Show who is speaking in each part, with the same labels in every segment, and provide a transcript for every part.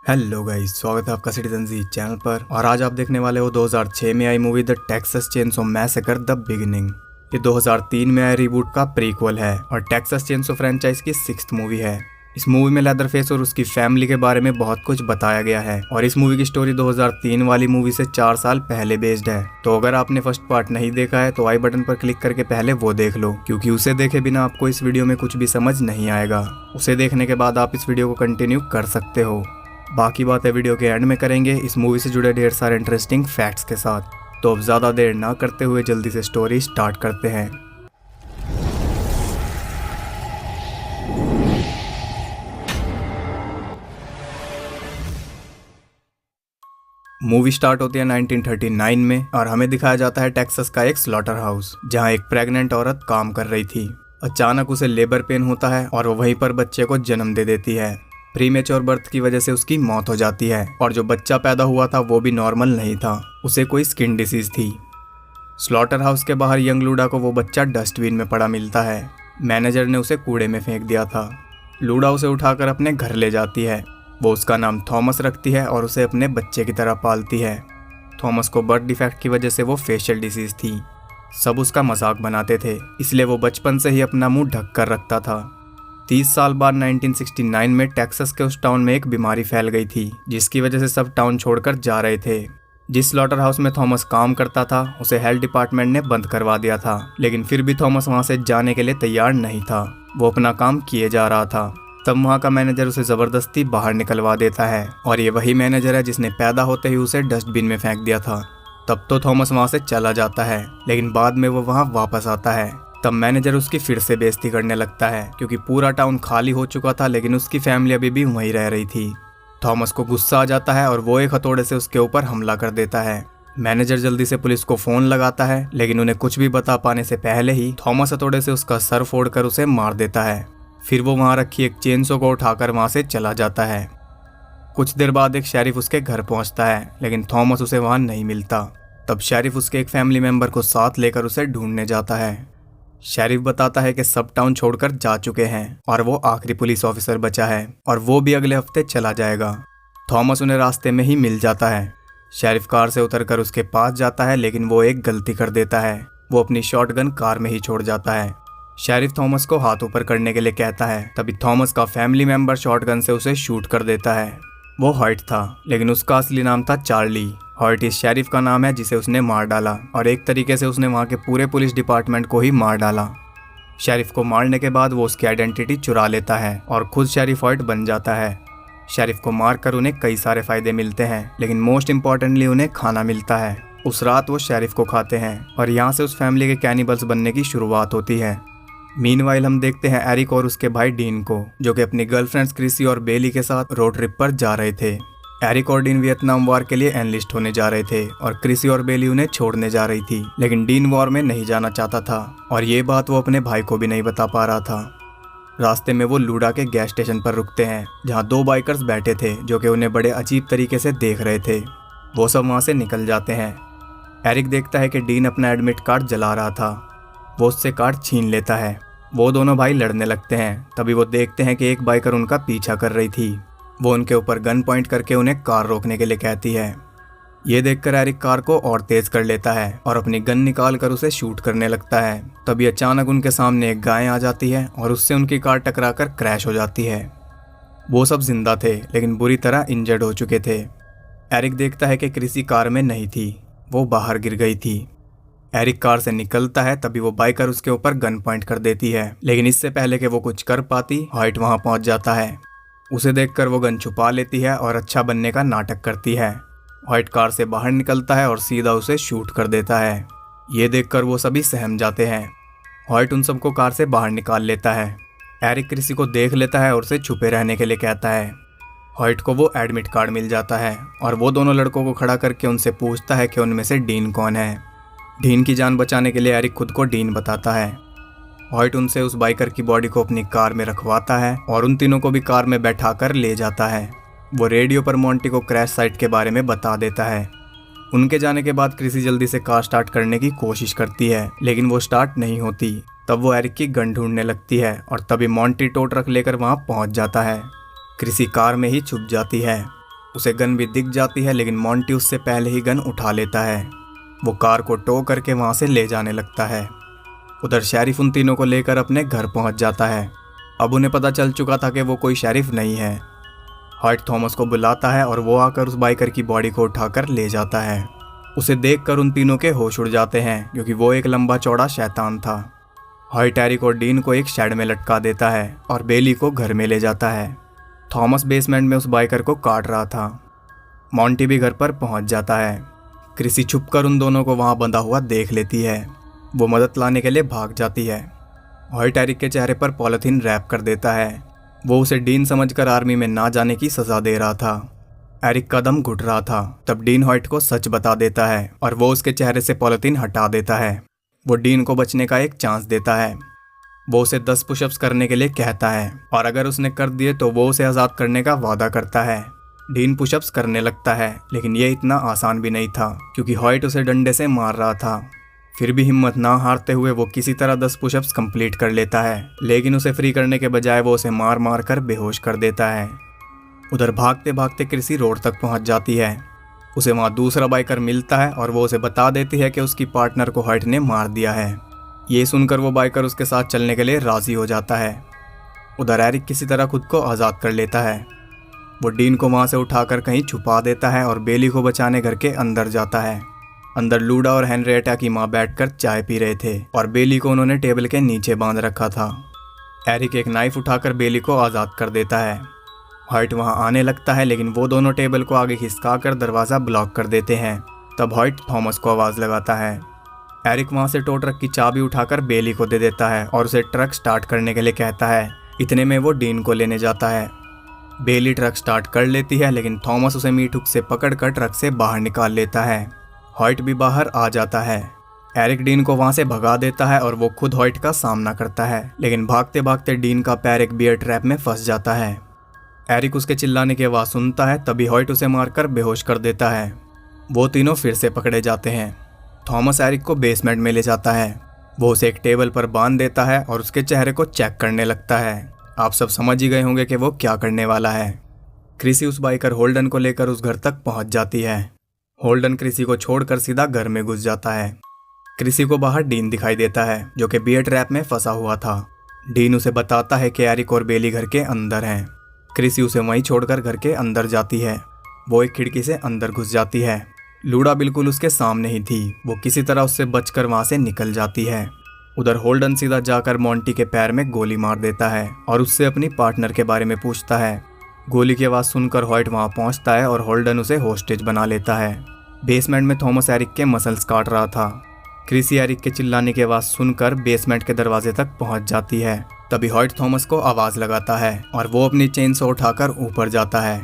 Speaker 1: Hello guys, स्वागत है आपका सिटीजन जी चैनल पर। और आज आप देखने वाले हो 2006 में आई movie the Texas chainsaw massacre the beginning. ये 2003 में आए रीबूट का प्रीक्वल है और टेक्सास चेनसो फ्रेंचाइज की 6th मूवी है। इस मूवी में लेदरफेस और उसकी फैमिली के बारे में बहुत कुछ बताया गया है और इस मूवी की स्टोरी 2003 वाली मूवी से 4 साल पहले बेस्ड है। तो अगर आपने फर्स्ट पार्ट नहीं देखा है तो आई बटन पर क्लिक करके पहले वो देख लो, क्योंकि उसे देखे बिना आपको इस वीडियो में कुछ भी समझ नहीं आएगा। उसे देखने के बाद आप इस वीडियो को कंटिन्यू कर सकते हो। बाकी बातें वीडियो के एंड में करेंगे इस मूवी से जुड़े ढेर सारे इंटरेस्टिंग फैक्ट्स के साथ। तो अब ज़्यादा देर ना करते हुए जल्दी से स्टोरी स्टार्ट करते हैं। मूवी स्टार्ट होती है 1939 में और हमें दिखाया जाता है टेक्सास का एक स्लॉटर हाउस, जहां एक प्रेग्नेंट औरत काम कर रही थी। अचानक उसे लेबर पेन होता है और वो वहीं पर बच्चे को जन्म दे देती है। प्रीमेच्योर बर्थ की वजह से उसकी मौत हो जाती है और जो बच्चा पैदा हुआ था वो भी नॉर्मल नहीं था, उसे कोई स्किन डिसीज थी। स्लॉटर हाउस के बाहर यंग लूडा को वो बच्चा डस्टबिन में पड़ा मिलता है। मैनेजर ने उसे कूड़े में फेंक दिया था। लूडा उसे उठाकर अपने घर ले जाती है। वो उसका नाम थॉमस रखती है और उसे अपने बच्चे की तरह पालती है। थॉमस को बर्थ डिफेक्ट की वजह से वो फेशियल डिसीज थी। सब उसका मजाक बनाते थे, इसलिए वो बचपन से ही अपना मुंह ढक कर रखता था। 30 साल बाद 1969 में टेक्सास के उस टाउन में एक बीमारी फैल गई थी, जिसकी वजह से सब टाउन छोड़कर जा रहे थे। जिस स्लॉटर हाउस में थॉमस काम करता था उसे हेल्थ डिपार्टमेंट ने बंद करवा दिया था, लेकिन फिर भी थॉमस वहां से जाने के लिए तैयार नहीं था। वो अपना काम किए जा रहा था। तब वहां का मैनेजर उसे जबरदस्ती बाहर निकलवा देता है और ये वही मैनेजर है जिसने पैदा होते ही उसे डस्टबिन में फेंक दिया था। तब तो थॉमस वहां से चला जाता है, लेकिन बाद में वो वहां वापस आता है। तब मैनेजर उसकी फिर से बेइज्जती करने लगता है, क्योंकि पूरा टाउन खाली हो चुका था लेकिन उसकी फैमिली अभी भी वहीं रह रही थी। थॉमस को गुस्सा आ जाता है और वो एक हथौड़े से उसके ऊपर हमला कर देता है। मैनेजर जल्दी से पुलिस को फोन लगाता है, लेकिन उन्हें कुछ भी बता पाने से पहले ही थॉमस हथौड़े से उसका सर फोड़कर उसे मार देता है। फिर वो वहां रखी एक चेनसो को उठाकर वहां से चला जाता है। कुछ देर बाद एक शेरिफ उसके घर पहुंचता है, लेकिन थॉमस उसे वहां नहीं मिलता। तब शेरिफ उसके एक फैमिली मेंबर को साथ लेकर उसे ढूंढने जाता है। शेरिफ बताता है कि सब टाउन छोड़कर जा चुके हैं और वो आखिरी पुलिस ऑफिसर बचा है और वो भी अगले हफ्ते चला जाएगा। थॉमस उन्हें रास्ते में ही मिल जाता है। शेरिफ कार से उतरकर उसके पास जाता है, लेकिन वो एक गलती कर देता है। वो अपनी शॉटगन कार में ही छोड़ जाता है। शेरिफ थॉमस को हाथ ऊपर करने के लिए कहता है। तभी थॉमस का फैमिली मेंबर शॉटगन से उसे शूट कर देता है। वो हॉयट था, लेकिन उसका असली नाम था चार्ली। हॉयट इस शेरिफ का नाम है जिसे उसने मार डाला और एक तरीके से उसने वहाँ के पूरे पुलिस डिपार्टमेंट को ही मार डाला। शेरिफ को मारने के बाद वो उसकी आइडेंटिटी चुरा लेता है और खुद शेरिफ हॉयट बन जाता है। शेरिफ को मारकर उन्हें कई सारे फायदे मिलते हैं, लेकिन मोस्ट इम्पॉर्टेंटली उन्हें खाना मिलता है। उस रात वो शेरिफ को खाते हैं और यहाँ से उस फैमिली के कैनिबल्स बनने की शुरुआत होती है। मीनवाइल हम देखते हैं एरिक और उसके भाई डीन को, जो कि अपनी गर्लफ्रेंड्स क्रिसी और बेली के साथ रोड ट्रिप पर जा रहे थे। एरिक और डीन वियतनाम वॉर के लिए एनलिस्ट होने जा रहे थे और क्रिसी और बेली उन्हें छोड़ने जा रही थी, लेकिन डीन वॉर में नहीं जाना चाहता था और ये बात वो अपने भाई को भी नहीं बता पा रहा था। रास्ते में वो लूडा के गैस स्टेशन पर रुकते हैं, जहाँ 2 बाइकर्स बैठे थे जो कि उन्हें बड़े अजीब तरीके से देख रहे थे। वो सब वहाँ से निकल जाते हैं। एरिक देखता है कि डीन अपना एडमिट कार्ड जला रहा था। वो उससे कार्ड छीन लेता है। वो दोनों भाई लड़ने लगते हैं। तभी वो देखते हैं कि एक बाइकर उनका पीछा कर रही थी। वो उनके ऊपर गन पॉइंट करके उन्हें कार रोकने के लिए कहती है। ये देखकर एरिक कार को और तेज कर लेता है और अपनी गन निकाल कर उसे शूट करने लगता है। तभी अचानक उनके सामने एक गाय आ जाती है और उससे उनकी कार टकराकर क्रैश हो जाती है। वो सब जिंदा थे, लेकिन बुरी तरह इंजर्ड हो चुके थे। एरिक देखता है कि क्रिसी कार में नहीं थी, वो बाहर गिर गई थी। एरिक कार से निकलता है, तभी वो बाइकर उसके ऊपर गन पॉइंट कर देती है, लेकिन इससे पहले कि वो कुछ कर पाती, हॉयट वहां पहुंच जाता है। उसे देखकर वो गन छुपा लेती है और अच्छा बनने का नाटक करती है। हॉयट कार से बाहर निकलता है और सीधा उसे शूट कर देता है। ये देखकर वो सभी सहम जाते हैं। हॉयट उन सबको कार से बाहर निकाल लेता है। एरिक क्रिसी को देख लेता है और उसे छुपे रहने के लिए कहता है। हॉयट को वो एडमिट कार्ड मिल जाता है और वो दोनों लड़कों को खड़ा करके उनसे पूछता है कि उनमें से डीन कौन है। डीन की जान बचाने के लिए एरिक खुद को डीन बताता है। हॉयट उनसे उस बाइकर की बॉडी को अपनी कार में रखवाता है और उन तीनों को भी कार में बैठाकर ले जाता है। वो रेडियो पर मोंटी को क्रैश साइट के बारे में बता देता है। उनके जाने के बाद क्रिसी जल्दी से कार स्टार्ट करने की कोशिश करती है, लेकिन वो स्टार्ट नहीं होती। तब वो एरिक की गन ढूंढने लगती है और तभी मोंटी टो ट्रक लेकर वहां पहुंच जाता है। क्रिसी कार में ही छुप जाती है। उसे गन भी दिख जाती है, लेकिन मोंटी उससे पहले ही गन उठा लेता है। वो कार को टो करके वहाँ से ले जाने लगता है। उधर शेरिफ उन तीनों को लेकर अपने घर पहुँच जाता है। अब उन्हें पता चल चुका था कि वो कोई शेरिफ नहीं है। हॉयट थॉमस को बुलाता है और वो आकर उस बाइकर की बॉडी को उठाकर ले जाता है। उसे देखकर उन तीनों के होश उड़ जाते हैं, क्योंकि वो एक लंबा चौड़ा शैतान था। हॉयट एरिक और डीन को एक शेड में लटका देता है और बेली को घर में ले जाता है। थॉमस बेसमेंट में उस बाइकर को काट रहा था। मोंटी भी घर पर पहुंच जाता है। क्रिसी छुपकर उन दोनों को वहां बंधा हुआ देख लेती है। वो मदद लाने के लिए भाग जाती है। हॉयट एरिक के चेहरे पर पॉलिथीन रैप कर देता है। वो उसे डीन समझकर आर्मी में ना जाने की सजा दे रहा था। एरिक का दम घुट रहा था। तब डीन हॉयट को सच बता देता है और वो उसके चेहरे से पॉलिथीन हटा देता है। वो डीन को बचने का एक चांस देता है। वो उसे 10 पुशअप्स करने के लिए कहता है और अगर उसने कर दिए तो वो उसे आज़ाद करने का वादा करता है। डीन पुशअप्स करने लगता है, लेकिन ये इतना आसान भी नहीं था, क्योंकि हॉयट उसे डंडे से मार रहा था। फिर भी हिम्मत ना हारते हुए वो किसी तरह 10 पुशअप्स कंप्लीट कर लेता है, लेकिन उसे फ्री करने के बजाय वो उसे मार मार कर बेहोश कर देता है। उधर भागते भागते क्रिसी रोड तक पहुंच जाती है। उसे वहां दूसरा बाइकर मिलता है और वो उसे बता देती है कि उसकी पार्टनर को हॉयट ने मार दिया है। ये सुनकर वो बाइकर उसके साथ चलने के लिए राजी हो जाता है। उधर एरिक किसी तरह खुद को आज़ाद कर लेता है। वो डीन को वहां से उठाकर कहीं छुपा देता है और बेली को बचाने घर के अंदर जाता है। अंदर लूडा और हेनरिएटा की माँ बैठकर चाय पी रहे थे और बेली को उन्होंने टेबल के नीचे बांध रखा था। एरिक एक नाइफ उठाकर बेली को आज़ाद कर देता है। हॉयट वहां आने लगता है, लेकिन वो दोनों टेबल को आगे खिसकाकर दरवाज़ा ब्लॉक कर देते हैं। तब हॉयट थॉमस को आवाज़ लगाता है। एरिक वहां से टो ट्रक की चाबी उठाकर बेली को दे देता है और उसे ट्रक स्टार्ट करने के लिए कहता है। इतने में वो डीन को लेने जाता है। बेली ट्रक स्टार्ट कर लेती है, लेकिन थॉमस उसे मीट हुक से पकड़कर ट्रक से बाहर निकाल लेता है। हॉयट भी बाहर आ जाता है। एरिक डीन को वहां से भगा देता है और वो खुद हॉयट का सामना करता है, लेकिन भागते भागते डीन का पैर एक बियर ट्रैप में फंस जाता है। एरिक उसके चिल्लाने की आवाज़ सुनता है, तभी हॉयट उसे मारकर बेहोश कर देता है। वो तीनों फिर से पकड़े जाते हैं। थॉमस एरिक को बेसमेंट में ले जाता है। वो उसे एक टेबल पर बांध देता है और उसके चेहरे को चेक करने लगता है। आप सब समझ ही गए होंगे कि वो क्या करने वाला है। क्रिसी उस बाइकर होल्डन को लेकर उस घर तक पहुंच जाती है। होल्डन क्रिसी को छोड़कर सीधा घर में घुस जाता है। क्रिसी को बाहर डीन दिखाई देता है, जो कि बियर ट्रैप में फंसा हुआ था। डीन उसे बताता है कि एरिक और बेली घर के अंदर हैं। क्रिसी उसे वहीं छोड़कर घर के अंदर जाती है। वो एक खिड़की से अंदर घुस जाती है। लूडा बिल्कुल उसके सामने ही थी। वो किसी तरह उससे बचकर वहां से निकल जाती है। उधर होल्डन सीधा जाकर मोंटी के पैर में गोली मार देता है और उससे अपनी पार्टनर के बारे में पूछता है। गोली की आवाज़ सुनकर हॉयट वहां पहुंचता है और होल्डन उसे होस्टेज बना लेता है। बेसमेंट में थॉमस एरिक के मसल्स काट रहा था। क्रिसी एरिक के चिल्लाने की आवाज़ सुनकर बेसमेंट के दरवाजे तक पहुंच जाती है। तभी हॉयट थॉमस को आवाज़ लगाता है और वो अपनी चेन से उठाकर ऊपर जाता है।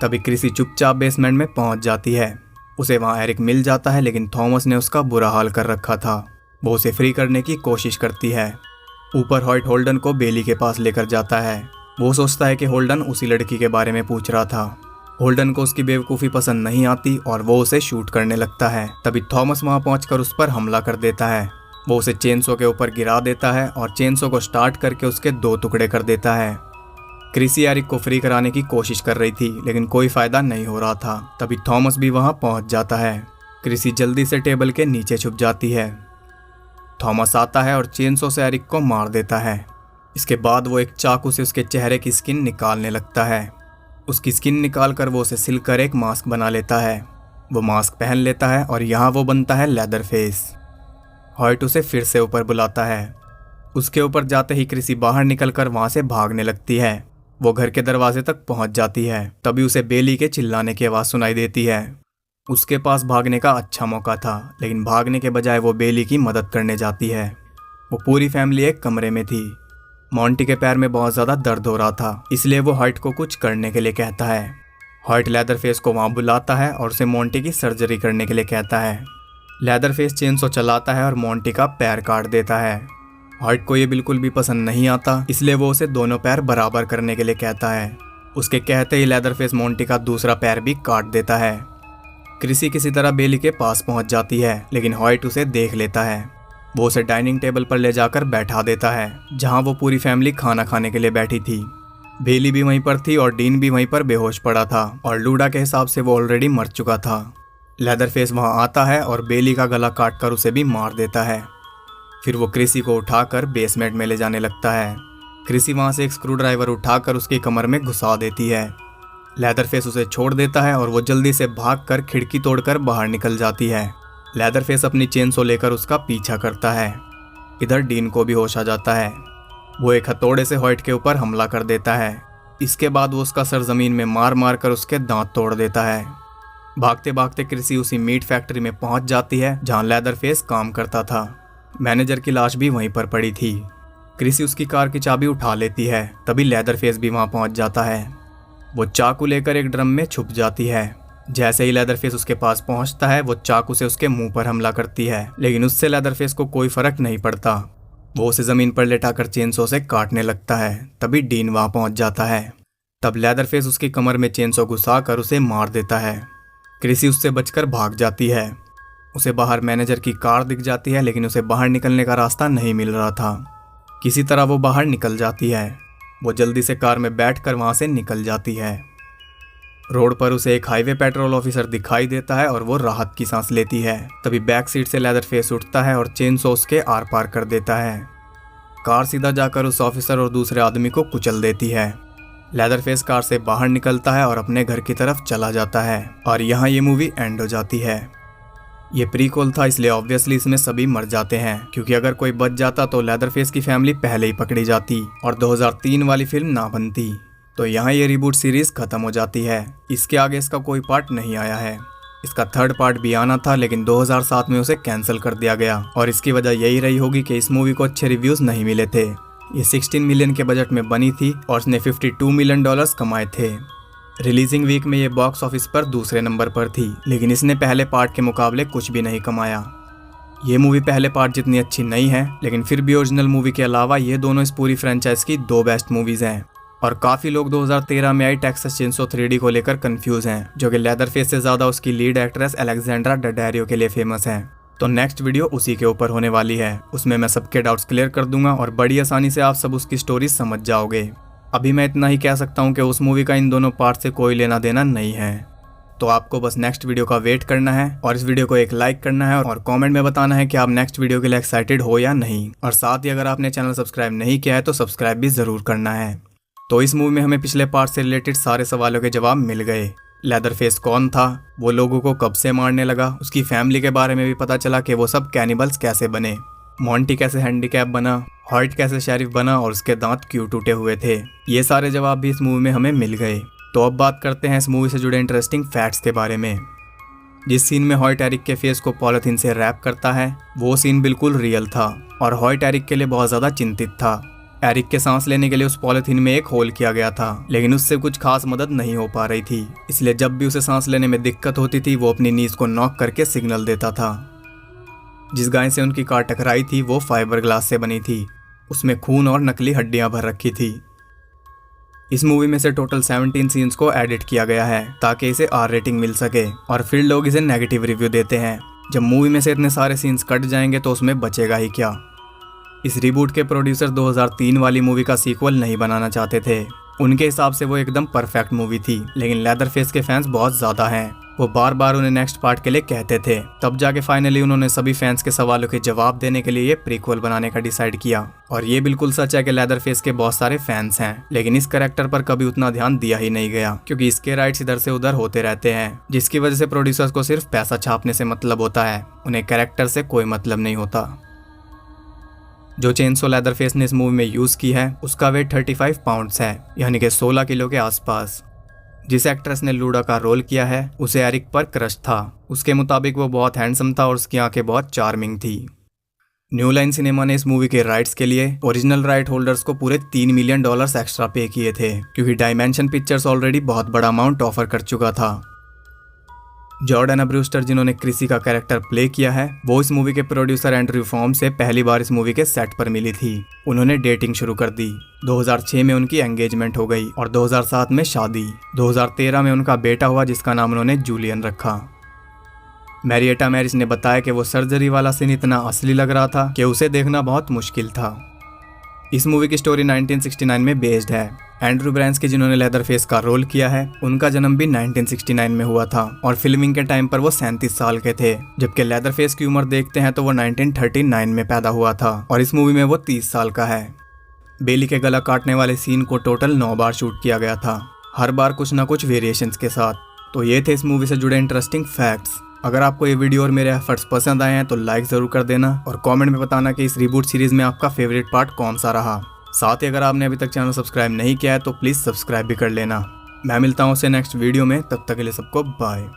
Speaker 1: तभी क्रिसी चुपचाप बेसमेंट में पहुंच जाती है। उसे वहां एरिक मिल जाता है, लेकिन थॉमस ने उसका बुरा हाल कर रखा था। वो उसे फ्री करने की कोशिश करती है। ऊपर हॉयट होल्डन को बेली के पास लेकर जाता है। वो सोचता है कि होल्डन उसी लड़की के बारे में पूछ रहा था। होल्डन को उसकी बेवकूफ़ी पसंद नहीं आती और वो उसे शूट करने लगता है। तभी थॉमस वहां पहुंचकर उस पर हमला कर देता है। वो उसे चेनसो के ऊपर गिरा देता है और चेनसो को स्टार्ट करके उसके 2 टुकड़े कर देता है। क्रिसी एरिक को फ्री कराने की कोशिश कर रही थी, लेकिन कोई फायदा नहीं हो रहा था। तभी थॉमस भी वहां पहुंच जाता है। क्रिसी जल्दी से टेबल के नीचे छुप जाती है। थॉमस आता है और चेनसो से एरिक को मार देता है। इसके बाद वो एक चाकू से उसके चेहरे की स्किन निकालने लगता है। उसकी स्किन निकालकर वो उसे सिलकर एक मास्क बना लेता है। वो मास्क पहन लेता है और यहाँ वो बनता है लेदर फेस। हॉयट उसे फिर से ऊपर बुलाता है। उसके ऊपर जाते ही क्रिसी बाहर निकलकर वहां से भागने लगती है। वो घर के दरवाजे तक पहुंच जाती है। तभी उसे बेली के चिल्लाने की आवाज़ सुनाई देती है। उसके पास भागने का अच्छा मौका था, लेकिन भागने के बजाय वो बेली की मदद करने जाती है। वो पूरी फैमिली एक कमरे में थी। मोंटी के पैर में बहुत ज़्यादा दर्द हो रहा था, इसलिए वो हॉयट को कुछ करने के लिए कहता है। हॉयट लेदरफेस को वहाँ बुलाता है और उसे मोंटी की सर्जरी करने के लिए कहता है। लेदरफेस चेनसो चलाता है और मोंटी का पैर काट देता है। हॉयट को ये बिल्कुल भी पसंद नहीं आता, इसलिए वो उसे दोनों पैर बराबर करने के लिए कहता है। उसके कहते ही लेदरफेस मोंटी का दूसरा पैर भी काट देता है। क्रिसी किसी तरह बेली के पास पहुंच जाती है, लेकिन हॉयट उसे देख लेता है। वो उसे डाइनिंग टेबल पर ले जाकर बैठा देता है, जहां वो पूरी फैमिली खाना खाने के लिए बैठी थी। बेली भी वहीं पर थी और डीन भी वहीं पर बेहोश पड़ा था और लूडा के हिसाब से वो ऑलरेडी मर चुका था। लेदरफेस वहां आता है और बेली का गला काटकर उसे भी मार देता है। फिर वो क्रिसी को उठाकर बेसमेंट में ले जाने लगता है। क्रिसी वहां से एक स्क्रू ड्राइवर उठाकर उसकी कमर में घुसा देती है। लेदरफेस उसे छोड़ देता है और वो जल्दी से भागकर खिड़की तोड़कर बाहर निकल जाती है। लेदरफेस अपनी चेनसो लेकर उसका पीछा करता है। इधर डीन को भी होश आ जाता है। वो एक हथौड़े से हॉयट के ऊपर हमला कर देता है। इसके बाद वो उसका सर जमीन में मार मार कर उसके दांत तोड़ देता है। भागते भागते क्रिसी उसी मीट फैक्ट्री में पहुंच जाती है जहां लेदरफेस काम करता था। मैनेजर की लाश भी वहीं पर पड़ी थी। क्रिसी उसकी कार की चाबी उठा लेती है। तभी लेदरफेस भी वहां पहुंच जाता है। वो चाकू लेकर एक ड्रम में छुप जाती है। जैसे ही लेदरफेस उसके पास पहुंचता है वो चाकू से उसके मुंह पर हमला करती है, लेकिन उससे लेदरफेस को कोई फर्क नहीं पड़ता। वो उसे जमीन पर लेटाकर चेनसो से काटने लगता है। तभी डीन वहां पहुंच जाता है। तब लेदरफेस उसकी कमर में चेनसो घुसाकर उसे मार देता है। क्रिसी उससे बचकर भाग जाती है। उसे बाहर मैनेजर की कार दिख जाती है, लेकिन उसे बाहर निकलने का रास्ता नहीं मिल रहा था। किसी तरह वो बाहर निकल जाती है। वो जल्दी से कार में बैठकर वहां से निकल जाती है। रोड पर उसे एक हाईवे पेट्रोल ऑफिसर दिखाई देता है और वो राहत की सांस लेती है। तभी बैक सीट से लेदरफेस उठता है और चेनसो उसके आर पार कर देता है। कार सीधा जाकर उस ऑफिसर और दूसरे आदमी को कुचल देती है। लेदरफेस कार से बाहर निकलता है और अपने घर की तरफ चला जाता है और यहाँ ये मूवी एंड हो जाती है। ये प्रीक्वल था, इसलिए ऑब्वियसली इसमें सभी मर जाते हैं, क्योंकि अगर कोई बच जाता तो लेदरफेस की फैमिली पहले ही पकड़ी जाती और 2003 वाली फिल्म ना बनती। तो यहाँ ये रिबूट सीरीज खत्म हो जाती है। इसके आगे इसका कोई पार्ट नहीं आया है। इसका थर्ड पार्ट भी आना था, लेकिन 2007 में उसे कैंसिल कर दिया गया और इसकी वजह यही रही होगी कि इस मूवी को अच्छे रिव्यूज नहीं मिले थे। ये 16 मिलियन के बजट में बनी थी और इसने $52 मिलियन कमाए थे। रिलीजिंग वीक में ये बॉक्स ऑफिस पर दूसरे नंबर पर थी, लेकिन इसने पहले पार्ट के मुकाबले कुछ भी नहीं कमाया। ये मूवी पहले पार्ट जितनी अच्छी नहीं है, लेकिन फिर भी ओरिजिनल मूवी के अलावा ये दोनों इस पूरी फ्रेंचाइज की 2 बेस्ट मूवीज हैं। और काफी लोग 2013 में आई टेक्सास चेनसो 3D को लेकर कंफ्यूज हैं, जो कि लेदरफेस से ज्यादा उसकी लीड एक्ट्रेस अलेक्जेंड्रा डडैरियो के लिए फेमस है। तो नेक्स्ट वीडियो उसी के ऊपर होने वाली है। उसमें मैं सबके डाउट्स क्लियर कर दूंगा और बड़ी आसानी से आप सब उसकी स्टोरी समझ जाओगे। अभी मैं इतना ही कह सकता हूँ कि उस मूवी का इन दोनों पार्ट से कोई लेना देना नहीं है। तो आपको बस नेक्स्ट वीडियो का वेट करना है और इस वीडियो को एक लाइक करना है और कमेंट में बताना है कि आप नेक्स्ट वीडियो के लिए एक्साइटेड हो या नहीं। और साथ ही अगर आपने चैनल सब्सक्राइब नहीं किया है तो सब्सक्राइब भी जरूर करना है। तो इस मूवी में हमें पिछले पार्ट से रिलेटेड सारे सवालों के जवाब मिल गए। लेदरफेस कौन था, वो लोगों को कब से मारने लगा, उसकी फैमिली के बारे में भी पता चला कि वो सब कैनिबल्स कैसे बने, मॉन्टी कैसे हैंडीकैप बना, हॉयट कैसे शेरिफ बना और उसके दांत क्यों टूटे हुए थे। ये सारे जवाब भी इस मूवी में हमें मिल गए। तो अब बात करते हैं इस मूवी से जुड़े इंटरेस्टिंग फैक्ट्स के बारे में। जिस सीन में हॉयट एरिक के फेस को पॉलिथीन से रैप करता है, वो सीन बिल्कुल रियल था और हॉयट एरिक के लिए बहुत ज्यादा चिंतित था। एरिक के सांस लेने के लिए उस पॉलिथीन में एक होल किया गया था, लेकिन उससे कुछ खास मदद नहीं हो पा रही थी। इसलिए जब भी उसे सांस लेने में दिक्कत होती थी वो अपनी नीज को नॉक करके सिग्नल देता था। जिस गाय से उनकी कार टकराई थी वो फाइबर ग्लास से बनी थी। उसमें खून और नकली हड्डियां भर रखी थी। इस मूवी में से टोटल 17 सीन्स को एडिट किया गया है ताकि इसे R रेटिंग मिल सके और फिर लोग इसे नेगेटिव रिव्यू देते हैं। जब मूवी में से इतने सारे सीन्स कट जाएंगे तो उसमें बचेगा ही क्या। इस रिबूट के प्रोड्यूसर 2003 वाली मूवी का सीक्वल नहीं बनाना चाहते थे। उनके हिसाब से वो एकदम परफेक्ट मूवी थी, लेकिन लेदरफेस के फैंस बहुत ज्यादा हैं। वो बार बार उन्हें नेक्स्ट पार्ट के लिए कहते थे। तब जाके फाइनली उन्होंने सभी फैंस के सवालों के जवाब देने के लिए ये प्रीक्वल बनाने का डिसाइड किया। और ये बिल्कुल सच है कि लेदरफेस के बहुत सारे फैंस हैं, लेकिन इस कैरेक्टर पर कभी उतना ध्यान दिया ही नहीं गया, क्योंकि इसके राइट्स इधर से उधर होते रहते हैं, जिसकी वजह से प्रोड्यूसर्स को सिर्फ पैसा छापने से मतलब होता है, उन्हें कैरेक्टर से कोई मतलब नहीं होता। जो चेनसो लेदरफेस ने इस मूवी में यूज की है उसका वेट 35 पाउंड्स है, यानी कि 16 किलो के आसपास। जिस एक्ट्रेस ने लूडा का रोल किया है उसे एरिक पर क्रश था। उसके मुताबिक वो बहुत हैंडसम था और उसकी आंखें बहुत चार्मिंग थी। न्यू लाइन सिनेमा ने इस मूवी के राइट्स के लिए ओरिजिनल राइट होल्डर्स को पूरे $3 मिलियन एक्स्ट्रा पे किए थे, क्योंकि डायमेंशन पिक्चर्स ऑलरेडी बहुत बड़ा अमाउंट ऑफर कर चुका था। जॉर्डन ब्रूस्टर जिन्होंने क्रिसी का कैरेक्टर प्ले किया है, वो इस मूवी के प्रोड्यूसर एंड्रयू फॉर्म से पहली बार इस मूवी के सेट पर मिली थी। उन्होंने डेटिंग शुरू कर दी। 2006 में उनकी एंगेजमेंट हो गई और 2007 में शादी। 2013 में उनका बेटा हुआ जिसका नाम उन्होंने जूलियन रखा। मैरिएटा मैरिस ने बताया कि वो सर्जरी वाला सीन इतना असली लग रहा था कि उसे देखना बहुत मुश्किल था। इस मूवी की स्टोरी 1969 में बेस्ड है। एंड्रू ब्रांस जिन्होंने लेदरफेस का रोल किया है, उनका जन्म भी 1969 में हुआ था और फिल्मिंग के टाइम पर वो 37 साल के थे, जबकि लेदरफेस की उम्र देखते हैं तो वो 1939 में पैदा हुआ था और इस मूवी में वो 30 साल का है। बेली के गला काटने वाले सीन को टोटल 9 बार शूट किया गया था, हर बार कुछ ना कुछ वेरिएशंस के साथ। तो ये थे इस मूवी से जुड़े इंटरेस्टिंग फैक्ट्स। अगर आपको ये वीडियो और मेरे एफर्ट्स पसंद आए हैं तो लाइक ज़रूर कर देना और कमेंट में बताना कि इस रिबूट सीरीज़ में आपका फेवरेट पार्ट कौन सा रहा। साथ ही अगर आपने अभी तक चैनल सब्सक्राइब नहीं किया है तो प्लीज़ सब्सक्राइब भी कर लेना। मैं मिलता हूँ उससे नेक्स्ट वीडियो में, तब तक के लिए सबको बाय।